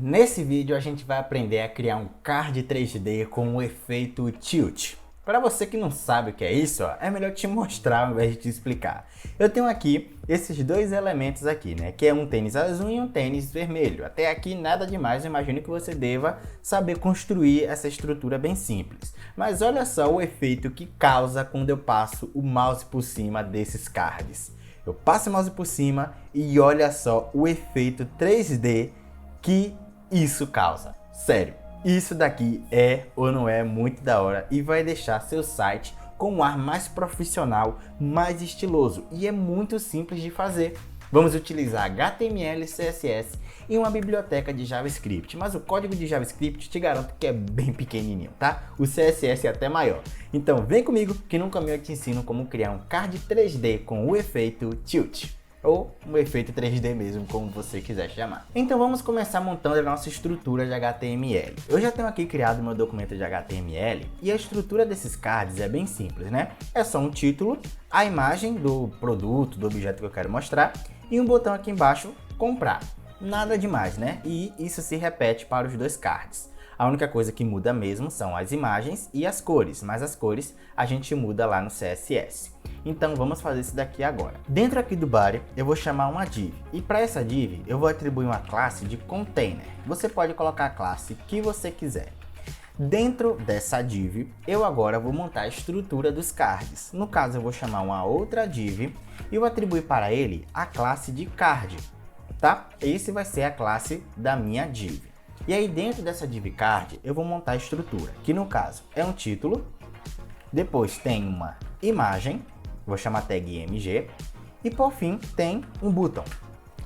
Nesse vídeo a gente vai aprender a criar um card 3D com o efeito Tilt. Para você que não sabe o que é isso, é melhor te mostrar ao invés de te explicar. Eu tenho aqui esses dois elementos aqui, né? Que é um tênis azul e um tênis vermelho. Até aqui nada demais, eu imagino que você deva saber construir essa estrutura bem simples. Mas olha só o efeito que causa quando eu passo o mouse por cima desses cards. Eu passo o mouse por cima e olha só o efeito 3D que isso causa. Sério, isso daqui é ou não é muito da hora e vai deixar seu site com um ar mais profissional, mais estiloso, e é muito simples de fazer. Vamos utilizar HTML, CSS e uma biblioteca de JavaScript, mas o código de JavaScript te garanto que é bem pequenininho, tá? O CSS é até maior. Então vem comigo que no caminho eu te ensino como criar um card 3D com o efeito Tilt. Ou um efeito 3D mesmo, como você quiser chamar. Então vamos começar montando a nossa estrutura de HTML. Eu já tenho aqui criado meu documento de HTML e a estrutura desses cards é bem simples, né? É só um título, a imagem do produto, do objeto que eu quero mostrar e um botão aqui embaixo, comprar. Nada demais, né? E isso se repete para os dois cards. A única coisa que muda mesmo são as imagens e as cores, mas as cores a gente muda lá no CSS. Então vamos fazer isso daqui agora. Dentro aqui do body eu vou chamar uma div, e para essa div eu vou atribuir uma classe de container. Você pode colocar a classe que você quiser. Dentro dessa div eu agora vou montar a estrutura dos cards. No caso eu vou chamar uma outra div e eu atribuir para ele a classe de card, tá? Esse vai ser a classe da minha div. E aí dentro dessa div card eu vou montar a estrutura, que no caso é um título, depois tem uma imagem, vou chamar tag img, e por fim tem um botão.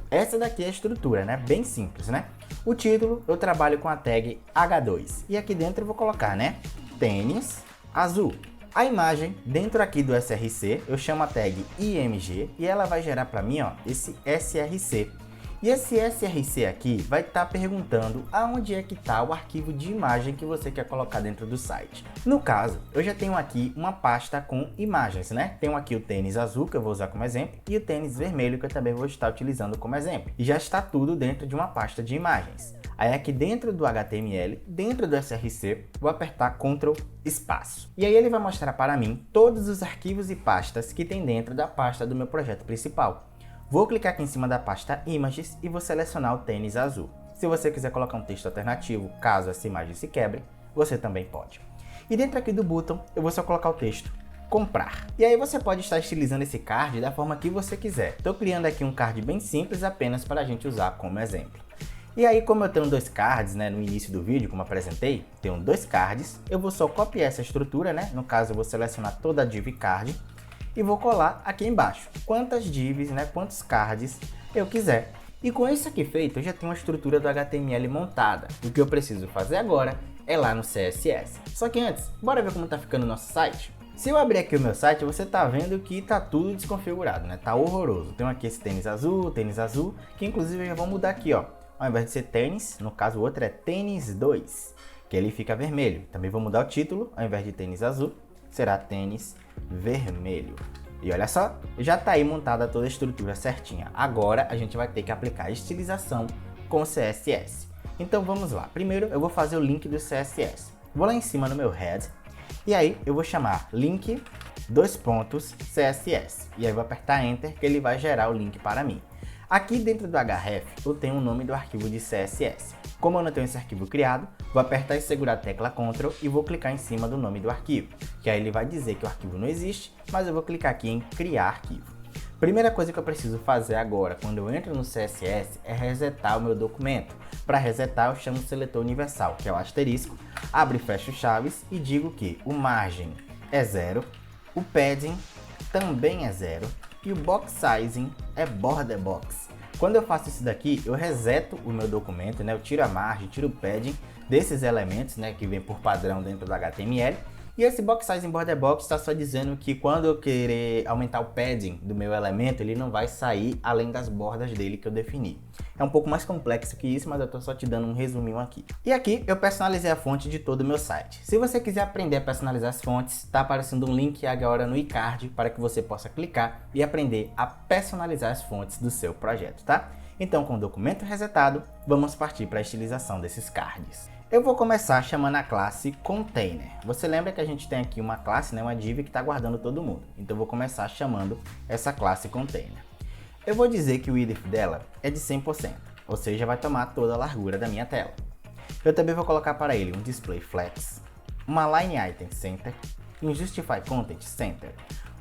Essa daqui é a estrutura, né? Bem simples, né? O título eu trabalho com a tag h2 e aqui dentro eu vou colocar, né? Tênis azul. A imagem dentro aqui do src eu chamo a tag img e ela vai gerar para mim, ó, esse src. E esse src aqui vai estar perguntando aonde é que está o arquivo de imagem que você quer colocar dentro do site. No caso, eu já tenho aqui uma pasta com imagens, né? Tenho aqui o tênis azul, que eu vou usar como exemplo, e o tênis vermelho, que eu também vou estar utilizando como exemplo. E já está tudo dentro de uma pasta de imagens. Aí aqui dentro do HTML, dentro do src, vou apertar Ctrl espaço. E aí ele vai mostrar para mim todos os arquivos e pastas que tem dentro da pasta do meu projeto principal. Vou clicar aqui em cima da pasta Images e vou selecionar o tênis azul. Se você quiser colocar um texto alternativo, caso essa imagem se quebre, você também pode. E dentro aqui do botão, eu vou só colocar o texto comprar. E aí você pode estar estilizando esse card da forma que você quiser. Estou criando aqui um card bem simples apenas para a gente usar como exemplo. E aí, como eu tenho dois cards, né, no início do vídeo, como apresentei, tenho dois cards, eu vou só copiar essa estrutura, né? No caso, eu vou selecionar toda a div card e vou colar aqui embaixo quantas divs, né, quantos cards eu quiser. E com isso aqui feito, eu já tenho a estrutura do HTML montada. O que eu preciso fazer agora é lá no CSS. Só que antes, bora ver como tá ficando o nosso site? Se eu abrir aqui o meu site, você tá vendo que tá tudo desconfigurado, né? Tá horroroso. Tenho aqui esse tênis azul, que inclusive eu já vou mudar aqui, ó. Ao invés de ser tênis, no caso o outro é tênis 2, que ele fica vermelho. Também vou mudar o título, ao invés de tênis azul, será tênis vermelho. E olha só, já está aí montada toda a estrutura certinha. Agora a gente vai ter que aplicar a estilização com o CSS. Então vamos lá. Primeiro eu vou fazer o link do CSS. Vou lá em cima no meu head e aí eu vou chamar link CSS. E aí vou apertar Enter que ele vai gerar o link para mim. Aqui dentro do href eu tenho o nome do arquivo de CSS. Como eu não tenho esse arquivo criado, vou apertar e segurar a tecla Ctrl e vou clicar em cima do nome do arquivo, que aí ele vai dizer que o arquivo não existe, mas eu vou clicar aqui em criar arquivo. Primeira coisa que eu preciso fazer agora, quando eu entro no CSS, é resetar o meu documento. Para resetar, eu chamo o seletor universal, que é o asterisco, abro e fecho chaves e digo que o margem é 0, o padding também é 0 e o box sizing é border box. Quando eu faço isso daqui, eu reseto o meu documento, né? Eu tiro a margem, tiro o padding desses elementos, né, que vem por padrão dentro do HTML. E esse box size em border box está só dizendo que quando eu querer aumentar o padding do meu elemento, ele não vai sair além das bordas dele que eu defini. É um pouco mais complexo que isso, mas eu estou só te dando um resuminho aqui. E aqui eu personalizei a fonte de todo o meu site. Se você quiser aprender a personalizar as fontes, está aparecendo um link agora no iCard para que você possa clicar e aprender a personalizar as fontes do seu projeto, tá? Então, com o documento resetado, vamos partir para a estilização desses cards. Eu vou começar chamando a classe Container. Você lembra que a gente tem aqui uma classe, né, uma div que está guardando todo mundo. Então, eu vou começar chamando essa classe Container. Eu vou dizer que o width dela é de 100%, ou seja, vai tomar toda a largura da minha tela. Eu também vou colocar para ele um Display Flex, uma Line Item Center e um Justify Content Center.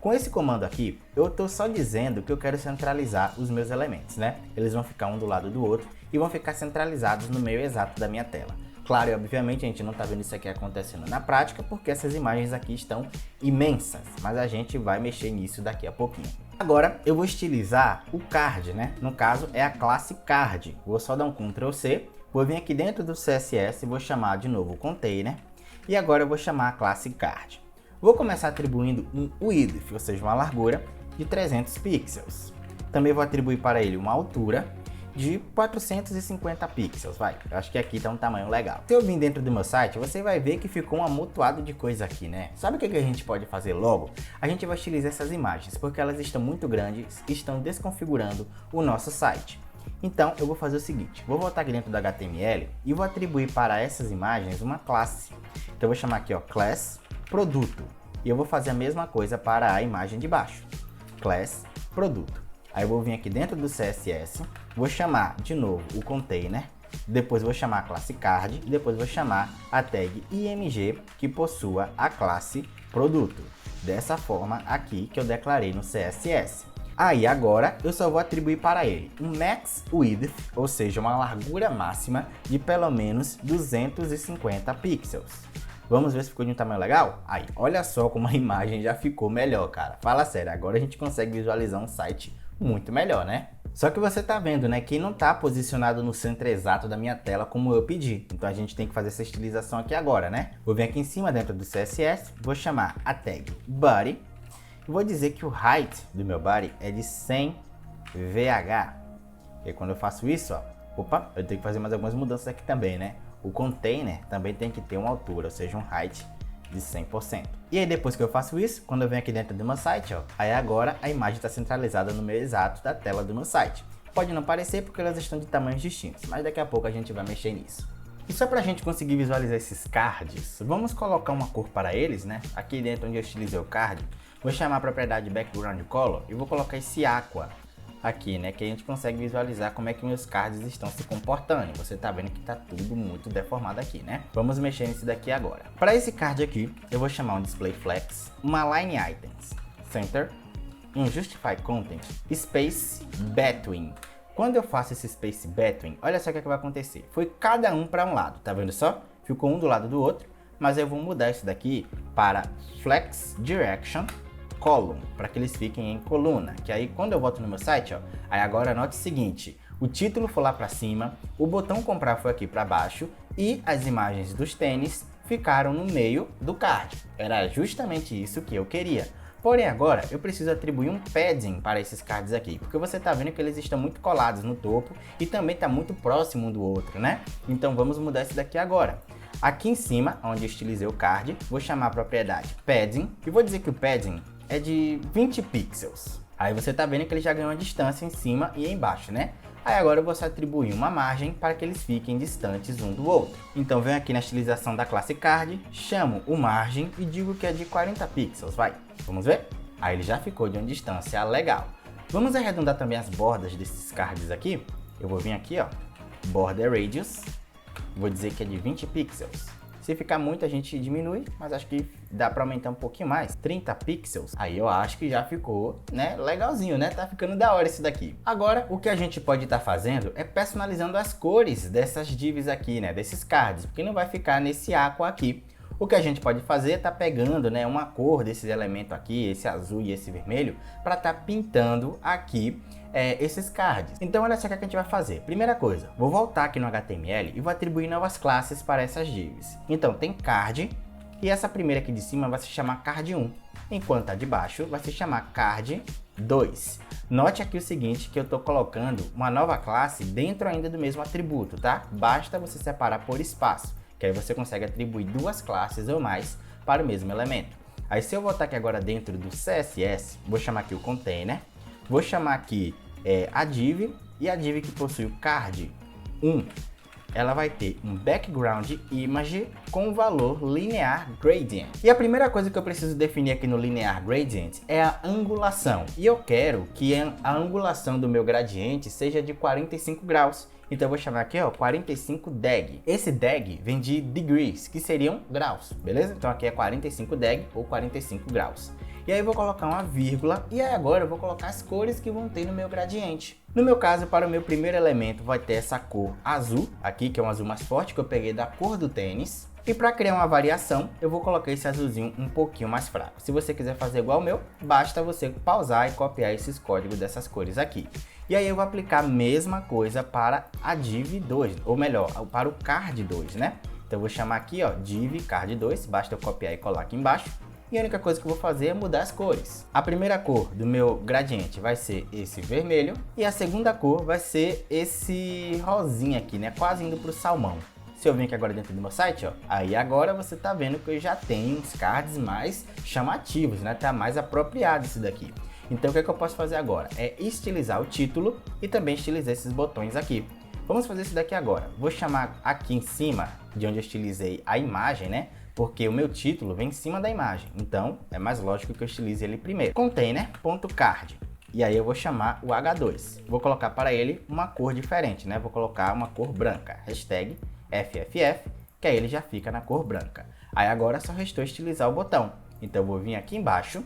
Com esse comando aqui, eu estou só dizendo que eu quero centralizar os meus elementos, né? Eles vão ficar um do lado do outro e vão ficar centralizados no meio exato da minha tela. Claro, e obviamente a gente não está vendo isso aqui acontecendo na prática porque essas imagens aqui estão imensas, mas a gente vai mexer nisso daqui a pouquinho. Agora eu vou estilizar o card, né? No caso é a classe card. Vou só dar um Ctrl C, vou vir aqui dentro do CSS e vou chamar de novo o container e agora eu vou chamar a classe card. Vou começar atribuindo um width, ou seja, uma largura de 300 pixels. Também vou atribuir para ele uma altura de 450 pixels, eu acho que aqui tá um tamanho legal. Se eu vir dentro do meu site, você vai ver que ficou um amontoado de coisa aqui, né? Sabe o que a gente pode fazer logo? A gente vai utilizar essas imagens, porque elas estão muito grandes e estão desconfigurando o nosso site. Então, eu vou fazer o seguinte, vou voltar aqui dentro do HTML e vou atribuir para essas imagens uma classe. Então, eu vou chamar aqui, ó, class produto. E eu vou fazer a mesma coisa para a imagem de baixo, class produto. Aí eu vou vir aqui dentro do CSS, vou chamar de novo o container, depois vou chamar a classe card, e depois vou chamar a tag img que possua a classe produto. Dessa forma aqui que eu declarei no CSS. Aí agora eu só vou atribuir para ele um max width, ou seja, uma largura máxima de pelo menos 250 pixels. Vamos ver se ficou de um tamanho legal? Aí, olha só como a imagem já ficou melhor, cara. Fala sério, agora a gente consegue visualizar um site muito melhor, né? Só que você tá vendo, né, que não tá posicionado no centro exato da minha tela como eu pedi. Então a gente tem que fazer essa estilização aqui agora, né? Vou vir aqui em cima dentro do CSS, vou chamar a tag body e vou dizer que o height do meu body é de 100 VH. E aí, quando eu faço isso, ó, opa, eu tenho que fazer mais algumas mudanças aqui também, né? O container também tem que ter uma altura, ou seja, um height de 100%. E aí depois que eu faço isso, quando eu venho aqui dentro do meu site, ó, aí agora a imagem está centralizada no meio exato da tela do meu site. Pode não parecer porque elas estão de tamanhos distintos, mas daqui a pouco a gente vai mexer nisso. E só para a gente conseguir visualizar esses cards, vamos colocar uma cor para eles, né? Aqui dentro onde eu estilizei o card, vou chamar a propriedade background color e vou colocar esse aqua aqui, né, que a gente consegue visualizar como é que meus cards estão se comportando. Você tá vendo que tá tudo muito deformado aqui, né? Vamos mexer nisso daqui agora. Para esse card aqui, eu vou chamar um Display Flex, uma Line Items Center, um Justify Content, Space Between. Quando eu faço esse Space Between, olha só o que vai acontecer. Foi cada um para um lado, tá vendo só? Ficou um do lado do outro, mas eu vou mudar isso daqui para Flex Direction Column, para que eles fiquem em coluna, que aí quando eu volto no meu site, ó, aí agora anote o seguinte, o título foi lá para cima, o botão comprar foi aqui para baixo e as imagens dos tênis ficaram no meio do card. Era justamente isso que eu queria. Porém agora eu preciso atribuir um padding para esses cards aqui, porque você tá vendo que eles estão muito colados no topo e também tá muito próximo um do outro, né? Então vamos mudar isso daqui agora. Aqui em cima, onde eu estilizei o card, vou chamar a propriedade padding e vou dizer que o padding é de 20 pixels. Aí você tá vendo que ele já ganhou uma distância em cima e embaixo, né? Aí agora eu vou só atribuir uma margem para que eles fiquem distantes um do outro. Então venho aqui na estilização da classe card, chamo o margem e digo que é de 40 pixels, vai. Vamos ver? Aí ele já ficou de uma distância legal. Vamos arredondar também as bordas desses cards aqui. Eu vou vir aqui, ó, border radius, vou dizer que é de 20 pixels. Se ficar muito a gente diminui, mas acho que dá para aumentar um pouquinho mais, 30 pixels. Aí eu acho que já ficou, né, legalzinho, né? Tá ficando da hora isso daqui. Agora, o que a gente pode estar fazendo é personalizando as cores dessas divs aqui, né, desses cards, porque não vai ficar nesse aqua aqui. O que a gente pode fazer é tá pegando, né, uma cor desses elementos aqui, esse azul e esse vermelho, para tá pintando aqui esses cards. Então olha só o que a gente vai fazer. Primeira coisa, vou voltar aqui no HTML e vou atribuir novas classes para essas divs. Então tem card e essa primeira aqui de cima vai se chamar card 1, enquanto a de baixo vai se chamar card 2. Note aqui o seguinte, que eu estou colocando uma nova classe dentro ainda do mesmo atributo, tá? Basta você separar por espaço, que aí você consegue atribuir duas classes ou mais para o mesmo elemento. Aí se eu voltar aqui agora dentro do CSS, vou chamar aqui o container, vou chamar aqui a div E a div que possui o card 1, ela vai ter um background image com valor linear gradient. E a primeira coisa que eu preciso definir aqui no linear gradient é a angulação. E eu quero que a angulação do meu gradiente seja de 45 graus. Então eu vou chamar aqui, ó, 45 deg. Esse deg vem de degrees, que seriam graus, beleza? Então aqui é 45 deg ou 45 graus. E aí eu vou colocar uma vírgula e aí agora eu vou colocar as cores que vão ter no meu gradiente. No meu caso, para o meu primeiro elemento vai ter essa cor azul, aqui que é um azul mais forte, que eu peguei da cor do tênis. E para criar uma variação, eu vou colocar esse azulzinho um pouquinho mais fraco. Se você quiser fazer igual ao meu, basta você pausar e copiar esses códigos dessas cores aqui. E aí eu vou aplicar a mesma coisa para a div 2, ou melhor, para o card 2, né? Então eu vou chamar aqui, ó, div card 2, basta eu copiar e colar aqui embaixo. E a única coisa que eu vou fazer é mudar as cores. A primeira cor do meu gradiente vai ser esse vermelho e a segunda cor vai ser esse rosinha aqui, né? Quase indo para o salmão. Se eu vir aqui agora dentro do meu site, ó, aí agora você tá vendo que eu já tenho uns cards mais chamativos, né? Tá mais apropriado isso daqui. Então o que é que eu posso fazer agora? É estilizar o título e também estilizar esses botões aqui. Vamos fazer isso daqui agora. Vou chamar aqui em cima, de onde eu estilizei a imagem, né? Porque o meu título vem em cima da imagem, então é mais lógico que eu estilize ele primeiro. Container.card. E aí eu vou chamar o H2. Vou colocar para ele uma cor diferente, né? Vou colocar uma cor branca. Hashtag FFF, que aí ele já fica na cor branca. Aí agora só restou estilizar o botão. Então eu vou vir aqui embaixo,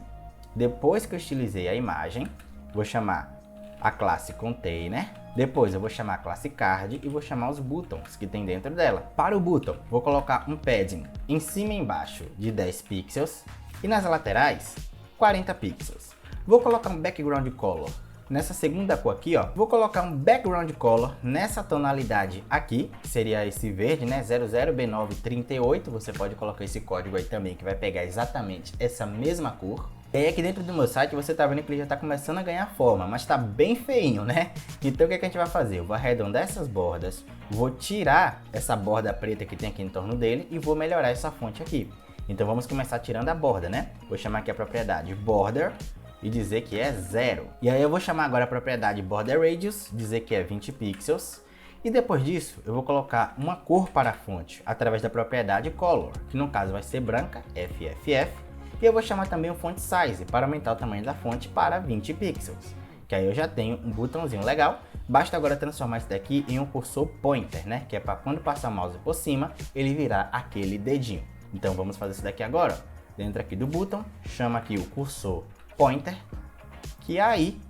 depois que eu estilizei a imagem, vou chamar a classe Container. Depois eu vou chamar a classe Card e vou chamar os buttons que tem dentro dela. Para o button, vou colocar um padding em cima e embaixo de 10 pixels e nas laterais 40 pixels. Vou colocar um background color nessa segunda cor aqui, ó. Vou colocar um background color nessa tonalidade aqui, que seria esse verde, né? 00B938. Você pode colocar esse código aí também que vai pegar exatamente essa mesma cor. E aí aqui dentro do meu site você tá vendo que ele já tá começando a ganhar forma, mas tá bem feinho, né? Então o que é que a gente vai fazer? Eu vou arredondar essas bordas, vou tirar essa borda preta que tem aqui em torno dele e vou melhorar essa fonte aqui. Então vamos começar tirando a borda, né? Vou chamar aqui a propriedade border e dizer que é 0. E aí eu vou chamar agora a propriedade border radius, dizer que é 20 pixels. E depois disso eu vou colocar uma cor para a fonte através da propriedade color, que no caso vai ser branca, FFF. E eu vou chamar também o font size para aumentar o tamanho da fonte para 20 pixels. Que aí eu já tenho um botãozinho legal. Basta agora transformar isso daqui em um cursor pointer, né? Que é para quando passar o mouse por cima, ele virar aquele dedinho. Então vamos fazer isso daqui agora. Dentro aqui do botão, chama aqui o cursor pointer. Que aí,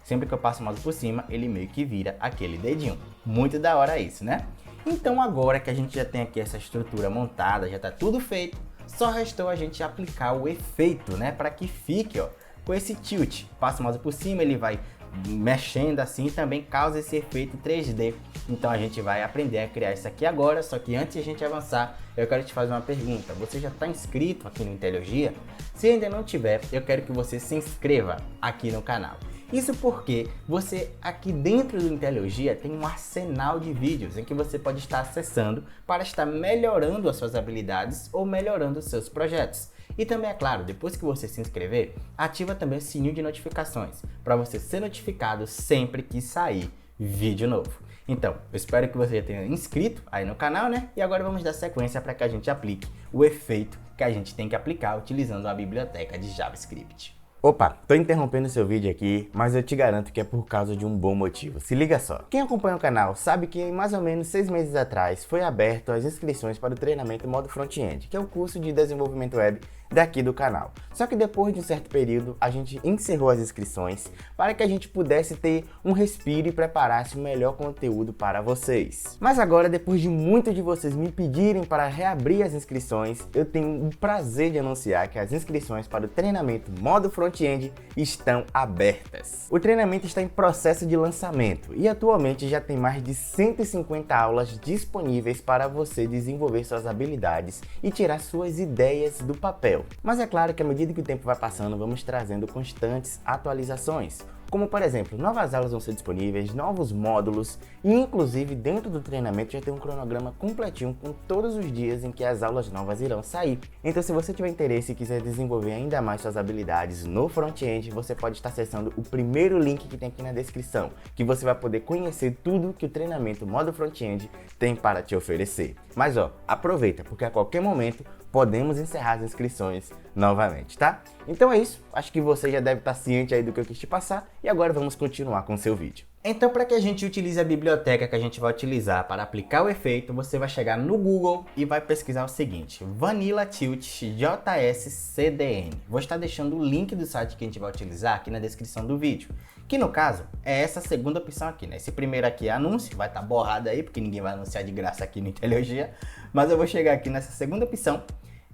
sempre que eu passo o mouse por cima, ele meio que vira aquele dedinho. Muito da hora isso, né? Então agora que a gente já tem aqui essa estrutura montada, já está tudo feito. Só restou a gente aplicar o efeito, né? Para que fique, ó, com esse tilt. Passa o mouse por cima, ele vai mexendo assim e também causa esse efeito 3D. Então a gente vai aprender a criar isso aqui agora, só que antes de a gente avançar, eu quero te fazer uma pergunta. Você já está inscrito aqui no Inteligia? Se ainda não tiver, eu quero que você se inscreva aqui no canal. Isso porque você aqui dentro do Inteligia tem um arsenal de vídeos em que você pode estar acessando para estar melhorando as suas habilidades ou melhorando os seus projetos. E também, é claro, depois que você se inscrever, ativa também o sininho de notificações para você ser notificado sempre que sair vídeo novo. Então, eu espero que você já tenha inscrito aí no canal, né? E agora vamos dar sequência para que a gente aplique o efeito que a gente tem que aplicar utilizando a biblioteca de JavaScript. Opa, tô interrompendo seu vídeo aqui, mas eu te garanto que é por causa de um bom motivo. Se liga só. Quem acompanha o canal sabe que mais ou menos 6 meses atrás foi aberto as inscrições para o treinamento modo front-end, que é o curso de desenvolvimento web daqui do canal. Só que depois de um certo período, a gente encerrou as inscrições para que a gente pudesse ter um respiro e preparasse o melhor conteúdo para vocês. Mas agora, depois de muitos de vocês me pedirem para reabrir as inscrições, eu tenho o prazer de anunciar que as inscrições para o treinamento modo front-end estão abertas. O treinamento está em processo de lançamento e atualmente já tem mais de 150 aulas disponíveis para você desenvolver suas habilidades e tirar suas ideias do papel. Mas é claro que à medida que o tempo vai passando, vamos trazendo constantes atualizações. como por exemplo, novas aulas vão ser disponíveis, novos módulos e inclusive dentro do treinamento já tem um cronograma completinho com todos os dias em que as aulas novas irão sair. Então se você tiver interesse e quiser desenvolver ainda mais suas habilidades no front-end, você pode estar acessando o primeiro link que tem aqui na descrição, que você vai poder conhecer tudo que o treinamento modo front-end tem para te oferecer. Mas aproveita, porque a qualquer momento podemos encerrar as inscrições novamente, tá? Então é isso, acho que você já deve estar ciente aí do que eu quis te passar e agora vamos continuar com o seu vídeo. Então, para que a gente utilize a biblioteca que a gente vai utilizar para aplicar o efeito, você vai chegar no Google e vai pesquisar o seguinte: Vanilla Tilt JS CDN. Vou estar deixando o link do site que a gente vai utilizar aqui na descrição do vídeo, que no caso é essa segunda opção aqui, né? Esse primeiro aqui é anúncio, vai estar borrado aí, porque ninguém vai anunciar de graça aqui no IntelliOgia, mas eu vou chegar aqui nessa segunda opção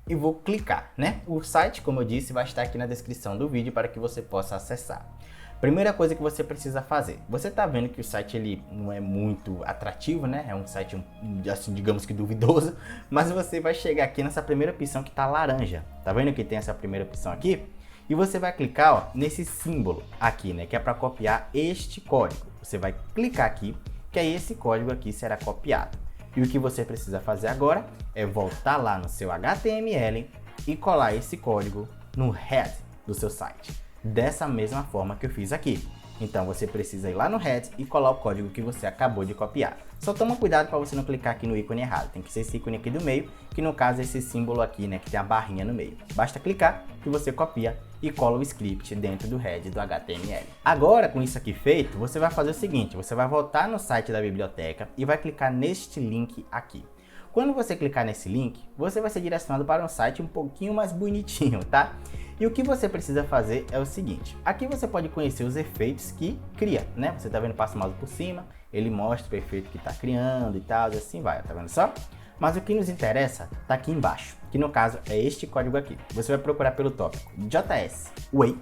e vou clicar, né? O site, como eu disse, vai estar aqui na descrição do vídeo para que você possa acessar. Primeira coisa que você precisa fazer, você tá vendo que o site ele não é muito atrativo, né? É um site, assim, digamos que duvidoso, mas você vai chegar aqui nessa primeira opção que tá laranja. Tá vendo que tem essa primeira opção aqui? E você vai clicar, nesse símbolo aqui, né? Que é para copiar este código. Você vai clicar aqui, que aí esse código aqui será copiado. E o que você precisa fazer agora é voltar lá no seu HTML e colar esse código no head do seu site. Dessa mesma forma que eu fiz aqui. Então você precisa ir lá no head e colar o código que você acabou de copiar. Só toma cuidado para você não clicar aqui no ícone errado. Tem que ser esse ícone aqui do meio, que no caso é esse símbolo aqui, né, que tem a barrinha no meio. Basta clicar que você copia e cola o script dentro do head do HTML. Agora, com isso aqui feito, você vai fazer o seguinte: você vai voltar no site da biblioteca e vai clicar neste link aqui. Quando você clicar nesse link, você vai ser direcionado para um site um pouquinho mais bonitinho, tá? E o que você precisa fazer é o seguinte: aqui você pode conhecer os efeitos que cria, né? Você tá vendo, passa o mouse por cima, ele mostra o efeito que tá criando e tal, e assim vai, tá vendo só? Mas o que nos interessa tá aqui embaixo, que no caso é este código aqui. Você vai procurar pelo tópico JS Wake,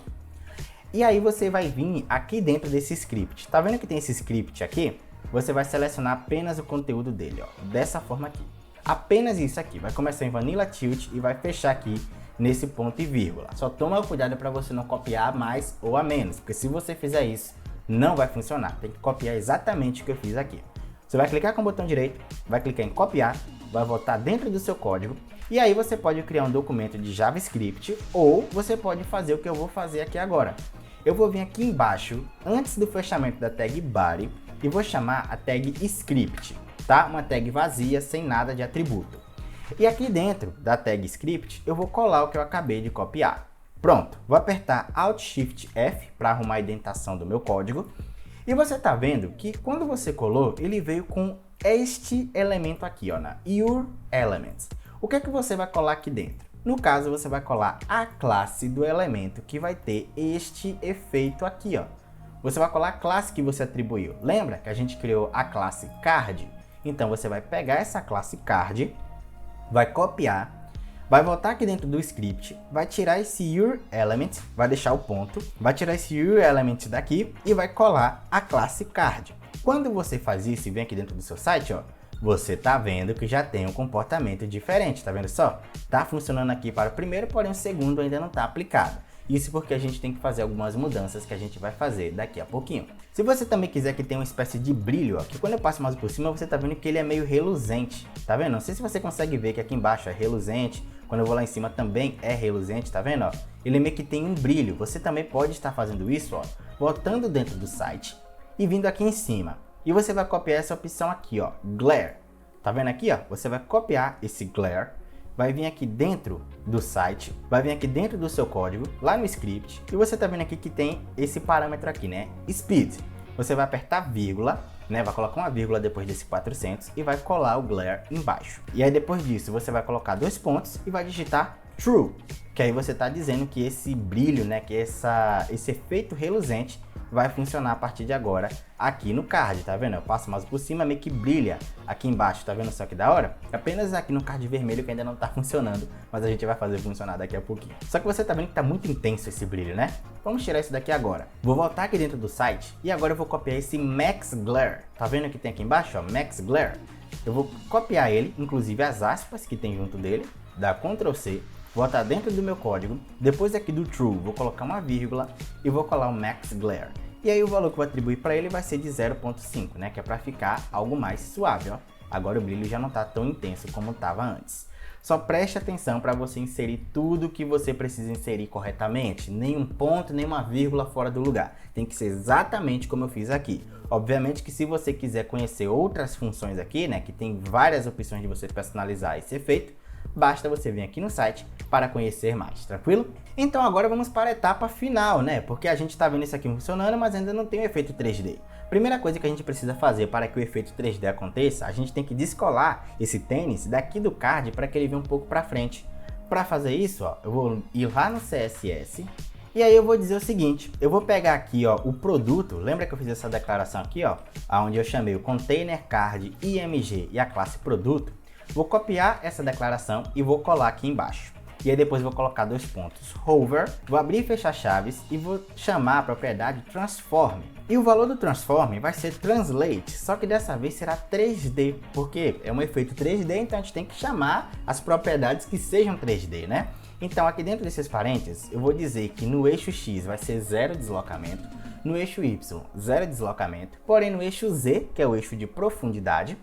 e aí você vai vir aqui dentro desse script. Tá vendo que tem esse script aqui? Você vai selecionar apenas o conteúdo dele, ó, dessa forma aqui. Apenas isso aqui, vai começar em Vanilla Tilt e vai fechar aqui nesse ponto e vírgula. Só toma cuidado para você não copiar mais ou a menos, porque se você fizer isso, não vai funcionar. Tem que copiar exatamente o que eu fiz aqui. Você vai clicar com o botão direito, vai clicar em copiar, vai voltar dentro do seu código, e aí você pode criar um documento de JavaScript, ou você pode fazer o que eu vou fazer aqui agora. Eu vou vir aqui embaixo, antes do fechamento da tag body, e vou chamar a tag script, tá? Uma tag vazia, sem nada de atributo. E aqui dentro da tag script, eu vou colar o que eu acabei de copiar. Pronto, vou apertar Alt Shift F para arrumar a indentação do meu código. E você tá vendo que quando você colou, ele veio com este elemento aqui, ó, na Your Elements. O que é que você vai colar aqui dentro? No caso, você vai colar a classe do elemento que vai ter este efeito aqui, ó. Você vai colar a classe que você atribuiu. Lembra que a gente criou a classe Card? Então você vai pegar essa classe Card, vai copiar, vai voltar aqui dentro do script, vai tirar esse Your Element, vai deixar o ponto, vai tirar esse Your Element daqui e vai colar a classe Card. Quando você faz isso e vem aqui dentro do seu site, ó, você tá vendo que já tem um comportamento diferente, tá vendo só? Tá funcionando aqui para o primeiro, porém o segundo ainda não tá aplicado. Isso porque a gente tem que fazer algumas mudanças que a gente vai fazer daqui a pouquinho. Se você também quiser que tenha uma espécie de brilho, ó, que quando eu passo mais por cima, você tá vendo que ele é meio reluzente, tá vendo? Não sei se você consegue ver que aqui embaixo é reluzente, quando eu vou lá em cima também é reluzente, tá vendo? Ó? Ele meio que tem um brilho. Você também pode estar fazendo isso, ó, botando dentro do site e vindo aqui em cima. E você vai copiar essa opção aqui, ó, Glare. Tá vendo aqui, ó? Você vai copiar esse Glare, vai vir aqui dentro do site, vai vir aqui dentro do seu código, lá no script, e você tá vendo aqui que tem esse parâmetro aqui, né? Speed. Você vai apertar vírgula, né? Vai colocar uma vírgula depois desse 400 e vai colar o Glare embaixo. E aí depois disso você vai colocar 2 pontos e vai digitar True, que aí você tá dizendo que esse brilho, né? Que esse efeito reluzente vai funcionar a partir de agora aqui no card, tá vendo? Eu passo mais por cima, meio que brilha aqui embaixo, tá vendo só que da hora? Apenas aqui no card vermelho que ainda não tá funcionando, mas a gente vai fazer funcionar daqui a pouquinho. Só que você tá vendo que tá muito intenso esse brilho, né? Vamos tirar isso daqui agora. Vou voltar aqui dentro do site e agora eu vou copiar esse Max Glare. Tá vendo que tem aqui embaixo, ó, Max Glare? Eu vou copiar ele, inclusive as aspas que tem junto dele, dar Ctrl C, vou botar dentro do meu código, depois aqui do True, vou colocar uma vírgula e vou colar o Max Glare. E aí o valor que eu vou atribuir para ele vai ser de 0,5, né? Que é para ficar algo mais suave, ó. Agora o brilho já não está tão intenso como estava antes. Só preste atenção para você inserir tudo que você precisa inserir corretamente. Nenhum ponto, nenhuma vírgula fora do lugar. Tem que ser exatamente como eu fiz aqui. Obviamente que se você quiser conhecer outras funções aqui, né, que tem várias opções de você personalizar esse efeito, basta você vir aqui no site para conhecer mais, tranquilo? Então agora vamos para a etapa final, né? Porque a gente está vendo isso aqui funcionando, mas ainda não tem o efeito 3D. Primeira coisa que a gente precisa fazer para que o efeito 3D aconteça, a gente tem que descolar esse tênis daqui do card para que ele venha um pouco para frente. Para fazer isso, ó, eu vou ir lá no CSS e aí eu vou dizer o seguinte, eu vou pegar aqui, ó, o produto, lembra que eu fiz essa declaração aqui, ó, onde eu chamei o container card img e a classe produto? Vou copiar essa declaração e vou colar aqui embaixo. E aí depois vou colocar dois pontos hover, vou abrir e fechar chaves e vou chamar a propriedade transform. E o valor do transform vai ser translate, só que dessa vez será 3D, porque é um efeito 3D, então a gente tem que chamar as propriedades que sejam 3D, né? Então aqui dentro desses parênteses eu vou dizer que no eixo X vai ser 0 deslocamento, no eixo Y 0 deslocamento, porém no eixo Z, que é o eixo de profundidade,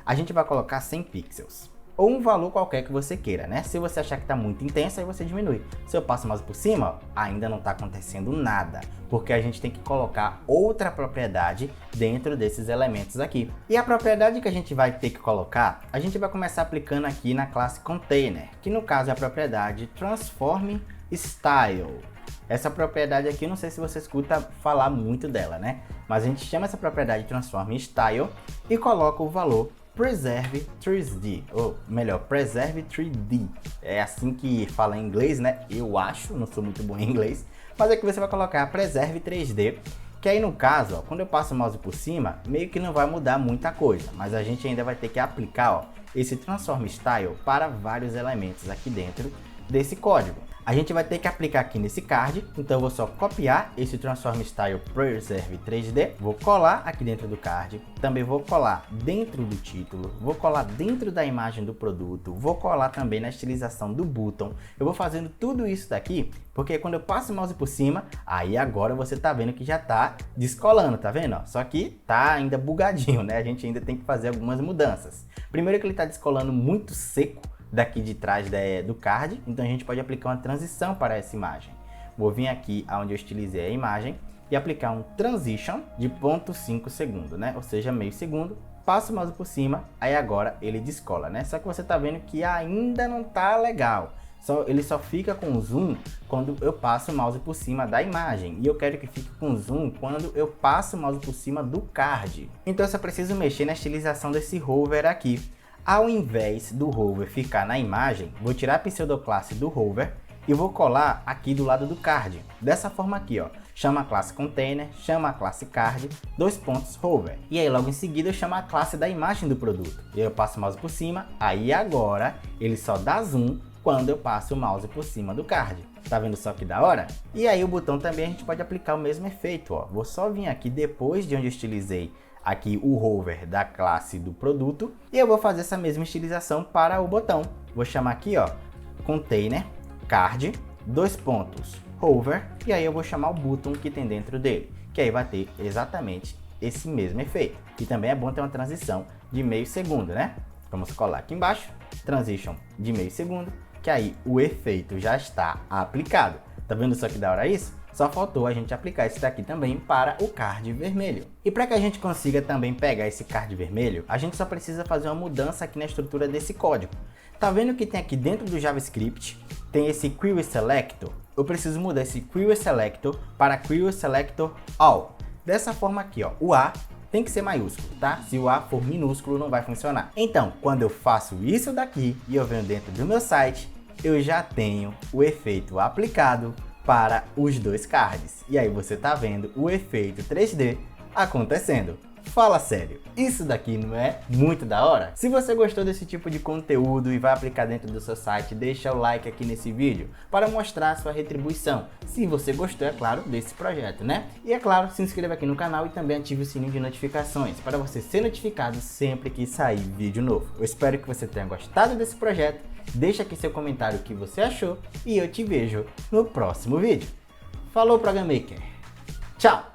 a gente vai colocar 100 pixels. Ou um valor qualquer que você queira, né? Se você achar que está muito intenso, aí você diminui. Se eu passo mais por cima, ó, ainda não está acontecendo nada, porque a gente tem que colocar outra propriedade dentro desses elementos aqui. E a propriedade que a gente vai ter que colocar, a gente vai começar aplicando aqui na classe container, que no caso é a propriedade transform style. Essa propriedade aqui, eu não sei se você escuta falar muito dela, né? Mas a gente chama essa propriedade transform style e coloca o valor preserve 3D, ou melhor, preserve 3D. É assim que fala em inglês, né? Eu acho, não sou muito bom em inglês, mas aqui você vai colocar preserve 3D, que aí no caso, ó, quando eu passo o mouse por cima, meio que não vai mudar muita coisa, mas a gente ainda vai ter que aplicar, ó, esse transform style para vários elementos aqui dentro desse código. A gente vai ter que aplicar aqui nesse card, então eu vou só copiar esse Transform Style Preserve 3D, vou colar aqui dentro do card, também vou colar dentro do título, vou colar dentro da imagem do produto, vou colar também na estilização do botão. Eu vou fazendo tudo isso daqui, porque quando eu passo o mouse por cima, aí agora você tá vendo que já tá descolando, tá vendo? Só que tá ainda bugadinho, né? A gente ainda tem que fazer algumas mudanças. Primeiro que ele tá descolando muito seco daqui de trás do card, então a gente pode aplicar uma transição para essa imagem. Vou vir aqui onde eu estilizei a imagem e aplicar um transition de 0,5 segundo, né? Ou seja, meio segundo, passo o mouse por cima, aí agora ele descola, né? Só que você tá vendo que ainda não tá legal. Ele só fica com zoom quando eu passo o mouse por cima da imagem. E eu quero que fique com zoom quando eu passo o mouse por cima do card. Então eu só preciso mexer na estilização desse hover aqui. Ao invés do hover ficar na imagem, vou tirar a pseudoclasse do hover e vou colar aqui do lado do card. Dessa forma aqui, ó. Chama a classe container, chama a classe card, dois pontos hover. E aí logo em seguida eu chamo a classe da imagem do produto. E aí eu passo o mouse por cima, aí agora ele só dá zoom quando eu passo o mouse por cima do card. Tá vendo só que da hora? E aí o botão também a gente pode aplicar o mesmo efeito, ó. Vou só vir aqui depois de onde eu estilizei aqui o hover da classe do produto e eu vou fazer essa mesma estilização para o botão. Vou chamar aqui, ó, container card, dois pontos hover, e aí eu vou chamar o botão que tem dentro dele, que aí vai ter exatamente esse mesmo efeito. E também é bom ter uma transição de meio segundo, né? Vamos colar aqui embaixo, transition de meio segundo, que aí o efeito já está aplicado. Tá vendo só que da hora isso? Só faltou a gente aplicar isso daqui também para o card vermelho. E para que a gente consiga também pegar esse card vermelho, a gente só precisa fazer uma mudança aqui na estrutura desse código. Tá vendo que tem aqui dentro do JavaScript, tem esse Query Selector? Eu preciso mudar esse Query Selector para Query Selector All. Dessa forma aqui, ó, o A tem que ser maiúsculo, tá? Se o A for minúsculo não vai funcionar. Então, quando eu faço isso daqui e eu venho dentro do meu site, eu já tenho o efeito aplicado para os dois cards. E aí você tá vendo o efeito 3D acontecendo. Fala sério, isso daqui não é muito da hora? Se você gostou desse tipo de conteúdo e vai aplicar dentro do seu site, deixa o like aqui nesse vídeo para mostrar a sua retribuição. Se você gostou, é claro, desse projeto, né? E é claro, se inscreva aqui no canal e também ative o sininho de notificações para você ser notificado sempre que sair vídeo novo. Eu espero que você tenha gostado desse projeto. Deixa aqui seu comentário o que você achou e eu te vejo no próximo vídeo. Falou, Program Maker! Tchau!